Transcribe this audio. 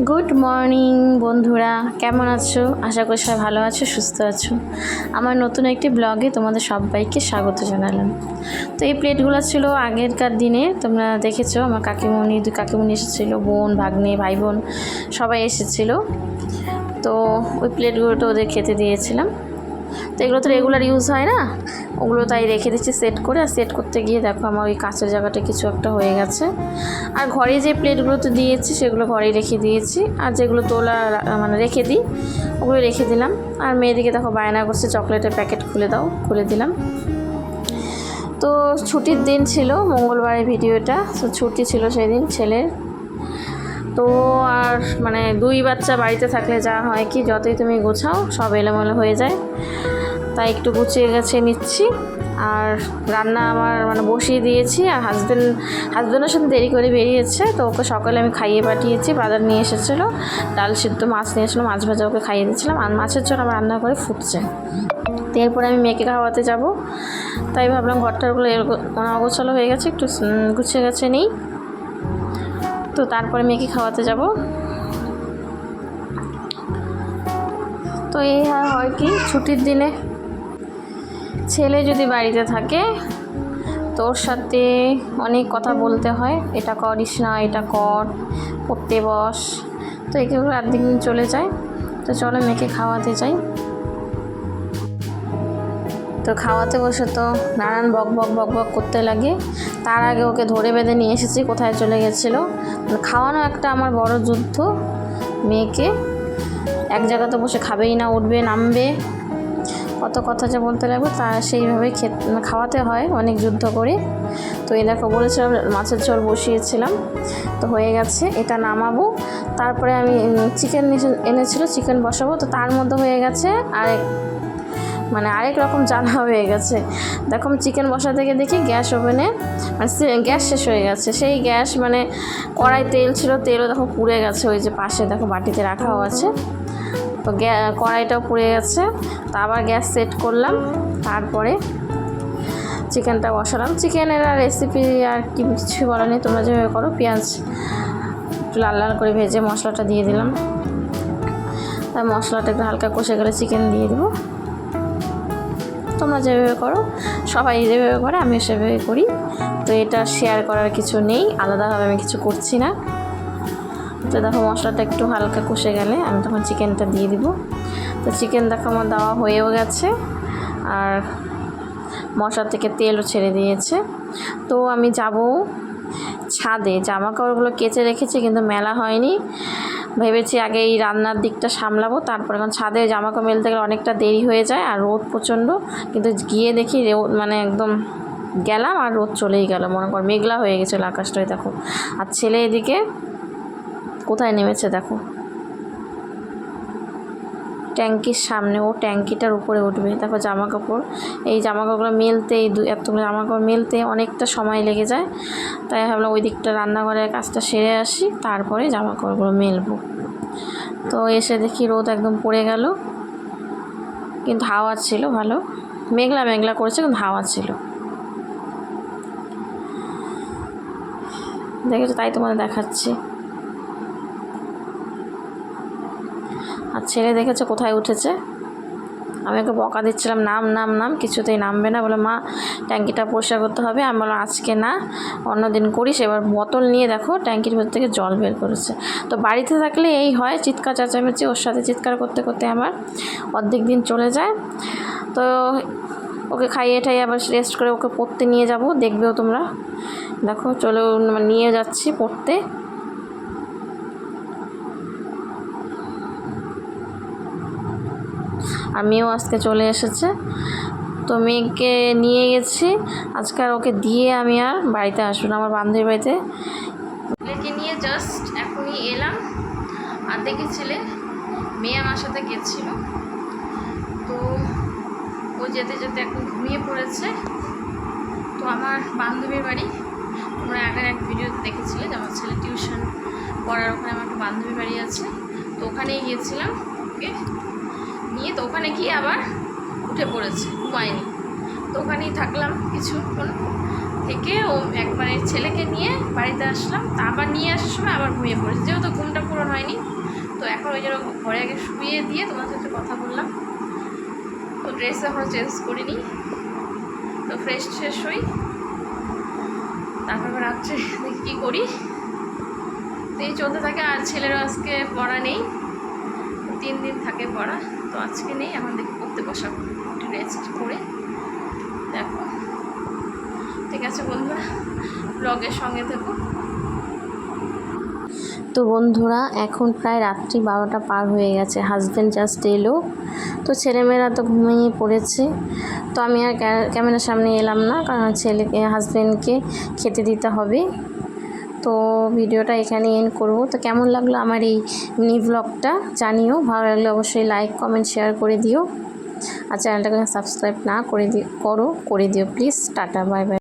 Good morning বন্ধুরা, কেমন আছো? আশা করি সবাই ভালো আছো, সুস্থ আছো। আমার নতুন একটি ব্লগে তোমাদের সবাইকে স্বাগত জানালাম। তো এই প্লেটগুলো ছিল আগেরকার দিনে, তোমরা দেখেছো। আমার দুই কাকিমণি এসেছিলো, বোন ভাগ্নে ভাই বোন সবাই এসেছিলো। তো ওই প্লেটগুলো তো ওদের খেতে দিয়েছিলাম। তো এগুলো তো রেগুলার ইউজ হয় না, ওগুলো তাই রেখে দিচ্ছি সেট করে। আর সেট করতে গিয়ে দেখো আমার ওই কাঁচের জায়গাটা কিছু একটা হয়ে গেছে। আর ঘরে যে প্লেটগুলো তো দিয়েছি সেগুলো ঘরেই রেখে দিয়েছি, আর যেগুলো তোলা রেখে দিই ওগুলো রেখে দিলাম। আর মেয়েদিকে দেখো বায়না করছে চকলেটের প্যাকেট খুলে দিলাম। তো ছুটির দিন ছিল, মঙ্গলবারের ভিডিওটা। তো ছুটি ছিল সেদিন ছেলের। তো আর দুই বাচ্চা বাড়িতে থাকলে যা হয় কি, যতই তুমি গোছাও সব এলোমেলো হয়ে যায়। তাই একটু গুছিয়ে নিচ্ছি। আর রান্না আমার বসিয়ে দিয়েছি। আর হাজব্যান্ডের সাথে দেরি করে বেরিয়েছে, তো ওকে সকালে আমি খাইয়ে পাঠিয়েছি। বাজার নিয়ে এসেছিলো, ডাল সিদ্ধ, মাছ নিয়ে এসেছিলো, মাছ ভাজা ওকে খাইয়ে দিয়েছিলাম। আর মাছের ঝোল আমার রান্না করে ফুটছে। তো এরপরে আমি মেয়েকে খাওয়াতে যাব। তাই ভাবলাম ঘরটারগুলো অগোছালো হয়ে গেছে, একটু গুছিয়ে নেই। তো তারপরে মেয়েকে খাওয়াতে যাব। তো এই হয় কি, ছুটির দিনে ছেলে যদি বাড়িতে থাকে তোর সাথে অনেক কথা বলতে হয়। এটা করিস না, এটা কর, পড়তে বস। তো এগুলো অর্ধেক দিন চলে যায়। তো চলো মেয়েকে খাওয়াতে যাই। তো খাওয়াতে বসে তো নানান বক বক করতে লাগে। তার আগে ওকে ধরে বেঁধে নিয়ে এসেছি, কোথায় চলে গেছিলো। খাওয়ানো একটা আমার বড় যুদ্ধ। মেয়েকে এক জায়গাতে বসে খাবেই না, উঠবে নামবে, কত কথা যে বলতে লাগবে। তা সেইভাবে খাওয়াতে হয়, অনেক যুদ্ধ করে। তো এই দেখো বলেছিলাম মাছের ঝোল বসিয়েছিলাম, তো হয়ে গেছে। এটা নামাবো। তারপরে আমি চিকেন এনেছিল, চিকেন বসাবো। তো তার মধ্যে হয়ে গেছে আরেক রকম জ্বালা হয়ে গেছে। দেখো আমি চিকেন বসাতে গিয়ে দেখি গ্যাস ওভেনে গ্যাস শেষ হয়ে গেছে। সেই গ্যাস কড়াই তেল ছিল, তেলও দেখো পুড়ে গেছে। ওই যে পাশে দেখো বাটিতে রাখাও আছে, তো কড়াইটাও পুড়ে গেছে। তো আবার গ্যাস সেট করলাম, তারপরে চিকেনটা বসালাম। চিকেনের রেসিপি আর কিছু বলা নেই, তোমরা যেভাবে করো। পেঁয়াজ একটু লাল লাল করে ভেজে মশলাটা দিয়ে দিলাম। তাই মশলাটা একটু হালকা কষে গেলে চিকেন দিয়ে দেবো। তোমরা যেভাবে করো, সবাই যেভাবে করে আমি সেভাবে করি। তো এটা শেয়ার করার কিছু নেই, আলাদাভাবে আমি কিছু করছি না। তো দেখো মশলাটা একটু হালকা কষে গেলে আমি তখন চিকেনটা দিয়ে দিব। তো চিকেন দেখো আমার দেওয়া হয়েও গেছে, আর মশলা থেকে তেলও ছেড়ে দিয়েছে। তো আমি যাব ছাদে, জামা কাপড়গুলো কেচে রেখেছি কিন্তু মেলা হয়নি। ভেবেছি আগে এই রান্নার দিকটা সামলাবো, তারপর এখন ছাদে জামা কাপড় মেলতে গেলে অনেকটা দেরি হয়ে যায়, আর রোদ প্রচণ্ড। কিন্তু গিয়ে দেখি একদম গেলাম আর রোদ চলেই গেল, মনে কর মেঘলা হয়ে গেছিলো আকাশটায়। দেখো আর ছেলে এদিকে কোথায় নেমেছে দেখো, ট্যাঙ্কির সামনে। ও ট্যাঙ্কিটার উপরে উঠবে। দেখো জামা কাপড়গুলো মেলতে, এতগুলো জামা কাপড় মেলতে অনেকটা সময় লেগে যায়। তাই ভাবলাম ওই দিকটা রান্নাঘরের কাজটা সেরে আসি, তারপরে জামা কাপড়গুলো মেলবো। তো এসে দেখি রোদ একদম পড়ে গেল, কিন্তু হাওয়া ছিল ভালো। মেঘলা করেছে, কিন্তু হাওয়া ছিল। দেখেছো, তাই তোমাদের দেখাচ্ছি। আর ছেলে দেখেছো কোথায় উঠেছে। আমি ওকে বকা দিচ্ছিলাম, নাম, কিছুতেই নামবে না। বলে মা ট্যাঙ্কিটা পরিষ্কার করতে হবে। আমি বললাম আজকে না, অন্য দিন করিস। এবার বোতল নিয়ে দেখো ট্যাঙ্কির ভেতর থেকে জল বের করেছে। তো বাড়িতে থাকলে এই হয়, চিৎকার চেঁচামেচি। ওর সাথে চিৎকার করতে করতে আমার অর্ধেক দিন চলে যায়। তো ওকে খাইয়ে আবার রেস্ট করে ওকে পড়তে নিয়ে যাব, দেখবেও তোমরা। দেখো নিয়ে যাচ্ছি পড়তে। আর মেয়েও আজকে চলে এসেছে। তো মেয়েকে নিয়ে গেছি আজকে, আর ওকে দিয়ে আমি আর বাড়িতে আসবো না, আমার বান্ধবীর বাড়িতে। ছেলেকে নিয়ে জাস্ট এখনই এলাম। আর দেখি মেয়ে আমার সাথে গেছিল, তো ও যেতে এখন ঘুমিয়ে পড়েছে। তো আমার বান্ধবীর বাড়ি, তোমরা আগের এক ভিডিওতে দেখেছিলে যে আমার ছেলে টিউশন পড়ার ওখানে আমার একটা বান্ধবীর বাড়ি আছে। তো ওখানেই গিয়েছিলাম ওকে নিয়ে। তো ওখানে গিয়ে আবার উঠে পড়েছে, ঘুমায়নি। তো ওখানেই থাকলাম কিছুক্ষণ, থেকে ও একবারে ছেলেকে নিয়ে বাড়িতে আসলাম, তা আবার নিয়ে আসার সময় আবার ঘুমিয়ে পড়েছে, যেহেতু ঘুমটা পূরণ হয়নি। তো এখন ওই জন্য ঘরে আগে শুয়ে দিয়ে তোমার সাথে কথা বললাম। তো ড্রেস এখনও চেঞ্জ করিনি, তো ফ্রেশ শেষ হই, তারপর রাত্রে দেখি কী করি। তো এই চলতে থাকে। আর ছেলেরও আজকে পড়া নেই, 3 দিন থাকে পড়া, তো আজকে নেই। এখন দেখি পড়তে বসাবো, একটু রেস্ট করে। দেখো, ঠিক আছে বন্ধুরা, ব্লগের সঙ্গে থেকো। তো বন্ধুরা এখন প্রায় রাত্রি 12টা পার হয়ে গেছে, হাজব্যান্ড জাস্ট এলো। তো ছেলেমেয়েরা তো ঘুমিয়ে পড়েছে, তো আমি আর ক্যামেরার সামনে এলাম না, কারণ হাজব্যান্ডকে খেতে দিতে হবে। তো ভিডিওটা এখানে এন্ড করব। তো কেমন লাগলো আমার এই মিনি ব্লগটা জানিও, ভালো লাগলে অবশ্যই লাইক কমেন্ট শেয়ার করে দিও, আর চ্যানেলটাকে সাবস্ক্রাইব না করে করে দিও প্লিজ। Tata, bye bye.